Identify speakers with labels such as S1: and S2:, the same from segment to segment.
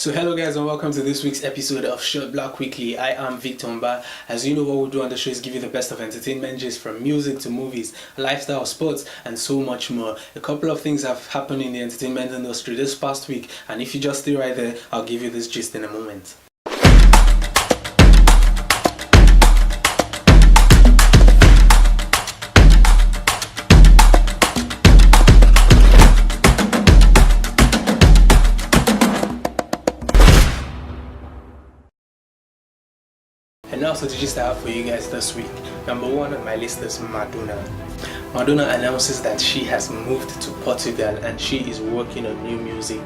S1: So hello guys and welcome to this week's episode of Shotblac Weekly. I am Victor Mba. As you know, what we do on the show is give you the best of entertainment just from music to movies, lifestyle, sports and so much more. A couple of things have happened in the entertainment industry this past week, and if you just stay right there, I'll give you this gist in a moment. And also the gist I have for you guys this week. Number one on my list is Madonna. Madonna announces that she has moved to Portugal and she is working on new music.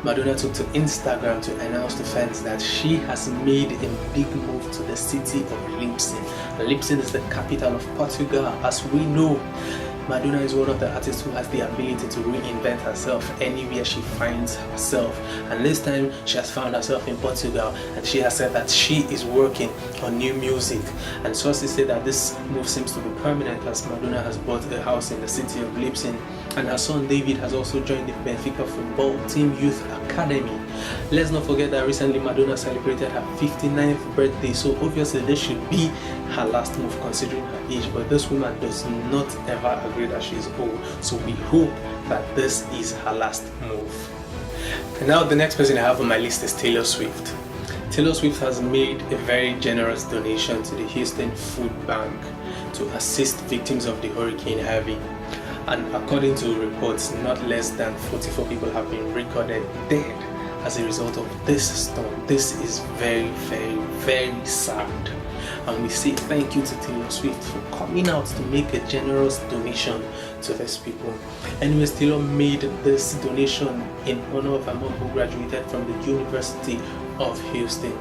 S1: Madonna took to Instagram to announce to fans that she has made a big move to the city of Lisbon. Lisbon is the capital of Portugal, as we know. Madonna is one of the artists who has the ability to reinvent herself anywhere she finds herself, and this time she has found herself in Portugal and she has said that she is working on new music. And sources say that this move seems to be permanent, as Madonna has bought a house in the city of Lisbon and her son David has also joined the Benfica football team youth academy. Let's not forget that recently Madonna celebrated her 59th birthday, so obviously this should be her last move considering her age, but this woman does not ever agree that she is old, so we hope that this is her last move. And now the next person I have on my list is Taylor Swift. Taylor Swift has made a very generous donation to the Houston Food Bank to assist victims of the Hurricane Harvey. And according to reports, not less than 44 people have been recorded dead as a result of this storm. This is very, very, very sad. And we say thank you to Taylor Swift for coming out to make a generous donation to these people. Anyways, Taylor made this donation in honor of her mom who graduated from the University of Houston.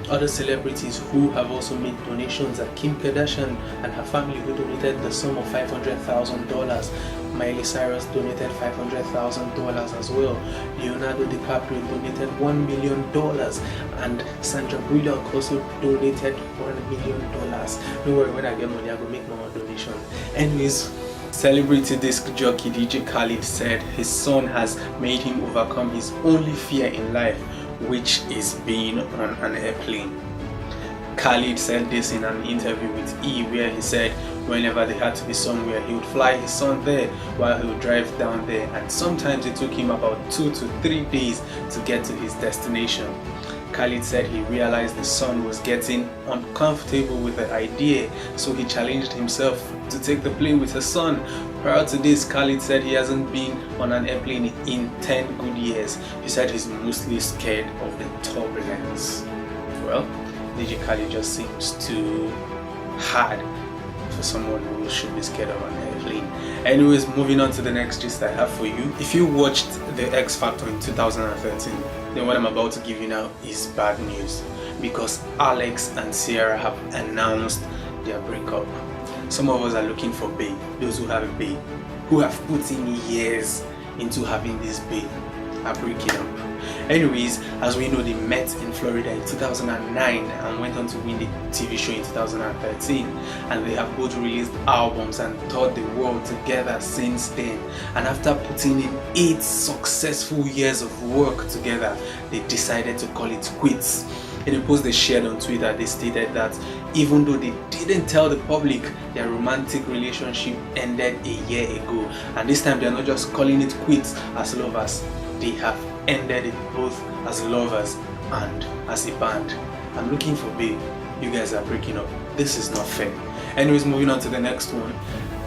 S1: Other celebrities who have also made donations are Kim Kardashian and her family, who donated the sum of $500,000. Miley Cyrus donated $500,000 as well. Leonardo DiCaprio donated $1 million, and Sandra Bullock also donated $1 million. Don't worry, when I get money I will make more donation. Anyways, celebrity disc jockey DJ Khaled said his son has made him overcome his only fear in life, which is being on an airplane. Khaled said this in an interview with E, where he said whenever they had to be somewhere, he would fly his son there while he would drive down there, and sometimes it took him about 2 to 3 days to get to his destination. Khaled said he realized the son was getting uncomfortable with the idea, so he challenged himself to take the plane with his son. Prior to this, Khaled said he hasn't been on an airplane in 10 good years. He said he's mostly scared of the turbulence. Well, DJ Khaled just seems too hard for someone who should be scared of an airplane. Anyways, moving on to the next gist I have for you. If you watched The X Factor in 2013, then what I'm about to give you now is bad news, because Alex and Sierra have announced their breakup. Some of us are looking for babe, those who have a babe, who have put in years into having this babe, are breaking up. Anyways, as we know, they met in Florida in 2009 and went on to win the TV show in 2013, and they have both released albums and toured the world together since then. And after putting in 8 successful years of work together, they decided to call it quits. In a post they shared on Twitter, they stated that even though they didn't tell the public, their romantic relationship ended a year ago, and this time they're not just calling it quits as lovers, they have ended it both as lovers and as a band. I'm looking for babe, you guys are breaking up. This is not fair. Anyways, moving on to the next one.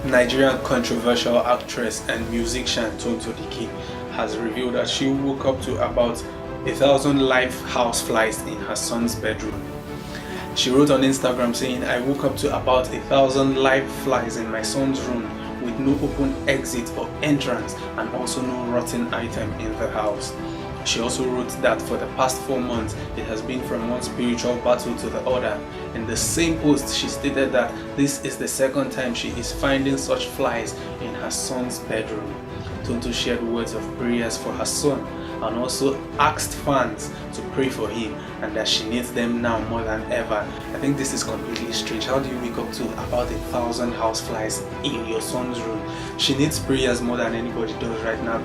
S1: Nigerian controversial actress and musician TONTO DIKE has revealed that she woke up to about 1,000 live houseflies in her son's bedroom. She wrote on Instagram saying, "I woke up to about 1,000 live flies in my son's room with no open exit or entrance and also no rotten item in the house." She also wrote that for the past 4 months it has been from one spiritual battle to the other. In the same post, she stated that this is the second time she is finding such flies in her son's bedroom. TONTO shared words of prayers for her son and also asked fans to pray for him and that she needs them now more than ever. I think this is completely strange. How do you wake up to about 1,000 houseflies in your son's room? She needs prayers more than anybody does right now.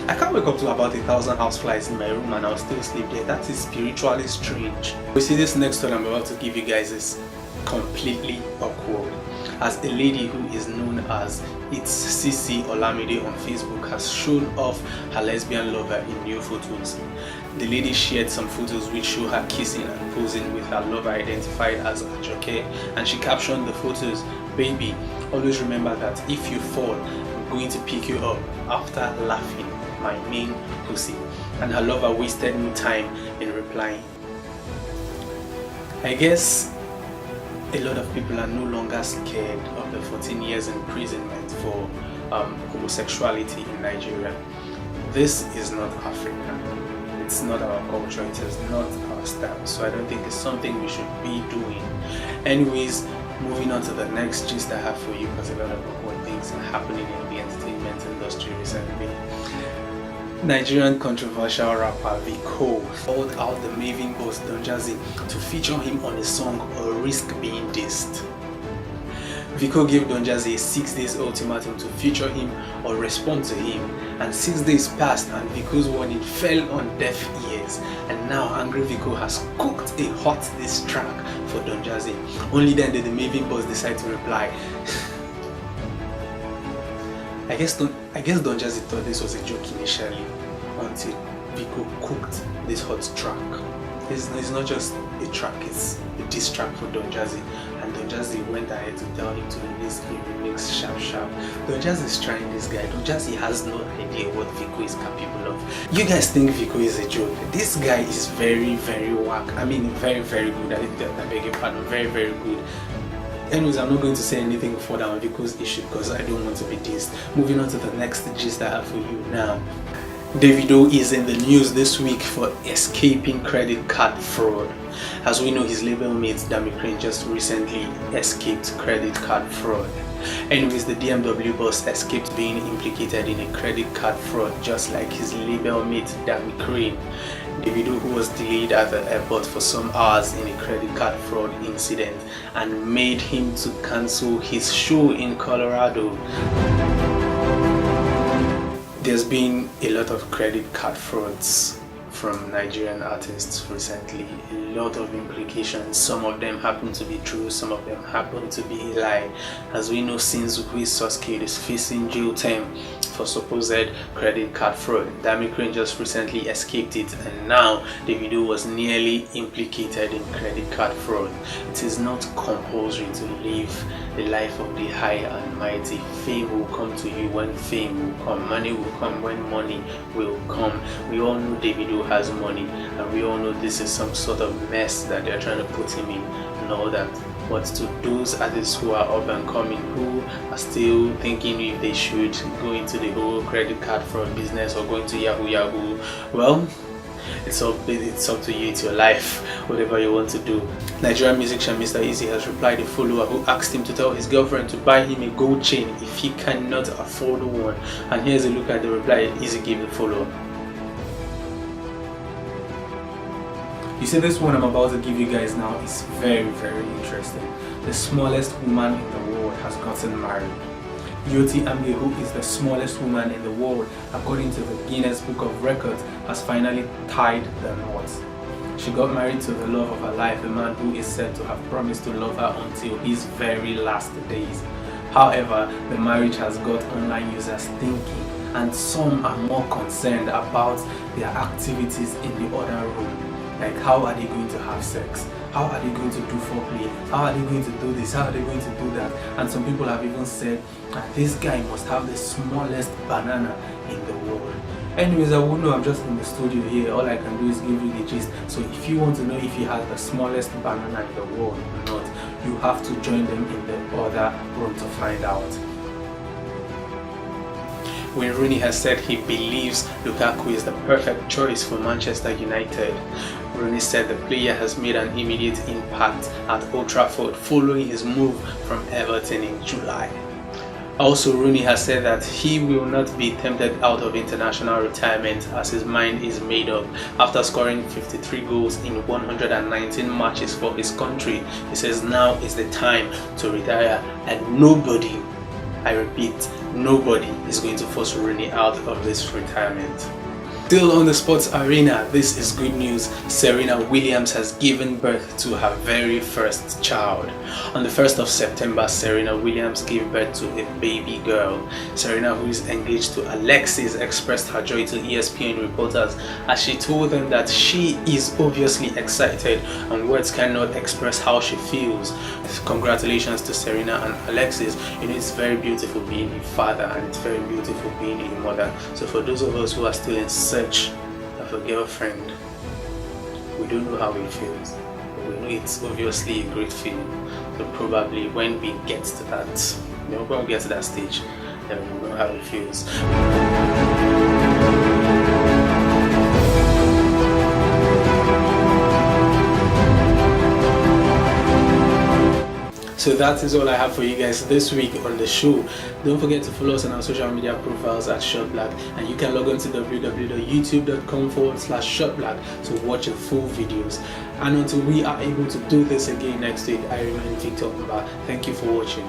S1: I can't wake up to about 1,000 houseflies in my room and I'll still sleep there. That is spiritually strange. We see this next one I'm about to give you guys is completely awkward, as a lady who is known as It's Sisi Olamide on Facebook has shown off her lesbian lover in new photos. The lady shared some photos which show her kissing and posing with her lover identified as Ajoke, and she captioned the photos, "Baby, always remember that if you fall, I'm going to pick you up after laughing, my main pussy." And her lover wasted no time in replying. I guess a lot of people are no longer scared of the 14 years imprisonment for homosexuality in Nigeria. This is not African. It's not our culture. It is not our style. So I don't think it's something we should be doing. Anyways, moving on to the next gist I have for you, because a lot of awkward things are happening in the entertainment industry recently. Nigerian controversial rapper Viko called out the Maven boss Don Jazzy to feature him on a song or risk being dissed. Viko gave Don Jazzy a 6 days ultimatum to feature him or respond to him, and 6 days passed and Viko's warning fell on deaf ears, and now angry Viko has cooked a hot diss track for Don Jazzy. Only then did the Maven boss decide to reply. I guess Don Jazzy thought this was a joke initially until Viko cooked this hot track. It's not just a track, it's a diss track for Don Jazzy, and Don Jazzy went ahead to tell him to release a remix sharp. Don Jazzy is trying this guy. Don Jazzy has no idea what Viko is capable of. You guys think Viko is a joke? This guy is very, very whack. I mean, very, very good. I beg your pardon, very, very good. Anyways, I'm not going to say anything further on Viko's issue because I don't want to be dissed. Moving on to the next gist I have for you now. Davido is in the news this week for escaping credit card fraud. As we know, his label mate DIKE just recently escaped credit card fraud. Anyways, the DMW boss escaped being implicated in a credit card fraud just like his label mate DIKE. Davido, who was delayed at the airport for some hours in a credit card fraud incident and made him to cancel his show in Colorado. There's been a lot of credit card frauds from Nigerian artists recently. A lot of implications. Some of them happen to be true, some of them happen to be a lie. As we know, since Suskid is facing jail term for supposed credit card fraud, DIKE just recently escaped it, and now Davido was nearly implicated in credit card fraud. It is not compulsory to live the life of the high and mighty. Fame will come to you when fame will come. Money will come when money will come. We all know Davido has money, and we all know this is some sort of mess that they're trying to put him in and all that. But to those artists who are up and coming, who are still thinking if they should go into the whole credit card fraud business or go into Yahoo, well, it's up to you. It's your life, whatever you want to do. Nigerian musician Mr. Easy has replied a follower who asked him to tell his girlfriend to buy him a gold chain if he cannot afford one. And here's a look at the reply Easy gave the follower. You see, this one I'm about to give you guys now is very, very interesting. The smallest woman in the world has gotten married. Yoti Amge, who is the smallest woman in the world according to the Guinness Book of Records, has finally tied the knot. She got married to the love of her life, a man who is said to have promised to love her until his very last days. However, the marriage has got online users thinking, and some are more concerned about their activities in the other room. Like, how are they going to have sex? How are they going to do foreplay? How are they going to do this? How are they going to do that? And some people have even said that this guy must have the smallest banana in the world. Anyways, I won't know, I'm just in the studio here. All I can do is give you the gist. So if you want to know if he has the smallest banana in the world or not, you have to join them in the other room to find out. When ROONEY has said he believes Lukaku is the perfect choice for Manchester United, ROONEY said the player has made an immediate impact at Old Trafford following his move from Everton in July. Also, Rooney has said that he will not be tempted out of international retirement as his mind is made up. After scoring 53 goals in 119 matches for his country, he says now is the time to retire, and nobody, I repeat, nobody is going to force Rooney out of this retirement. Still on the sports arena, this is good news. Serena Williams has given birth to her very first child. On the 1st of September, Serena Williams gave birth to a baby girl. Serena, who is engaged to Alexis, expressed her joy to ESPN reporters as she told them that she is obviously excited and words cannot express how she feels. Congratulations to Serena and Alexis. You know, it's very beautiful being a father and it's very beautiful being a mother. So for those of us who are still in search of a girlfriend, we don't know how it feels, but we know it's obviously a great feeling. So probably when we get to that, when we get to that stage, then we know how it feels. So that is all I have for you guys this week on the show. Don't forget to follow us on our social media profiles at Shotblac, and you can log on to www.youtube.com/Shotblac to watch the full videos. And until we are able to do this again next week, I remain Victor. Thank you for watching.